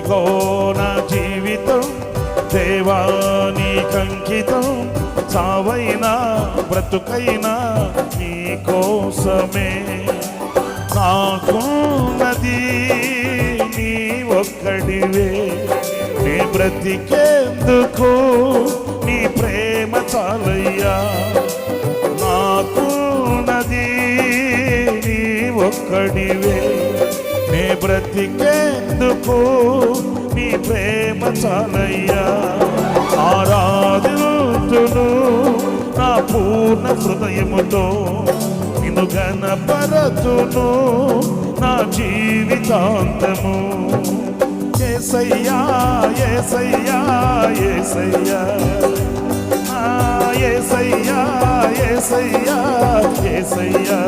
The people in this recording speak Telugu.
ఇదిగో నా జీవితం దేవానికంకితం, చావైనా బ్రతుకైనా నీ కోసమే. నాకున్నది నీ ఒక్కడివే, నీ బ్రతికేందుకు నీ ప్రేమ చాలయ్యా. నాకున్నది నీ ఒక్కడివే, నీ బ్రతికేందుకు నీ ప్రేమ చాలయ్యా. ఆరాధింతును నా పూర్ణ హృదయముతో, నిన్ను ఘనపరతును నా జీవితాంతము. యేసయ్యా యేసయ్యా యేసయ్యా, యేసయ్యా యేసయ్యా యేసయ్యా.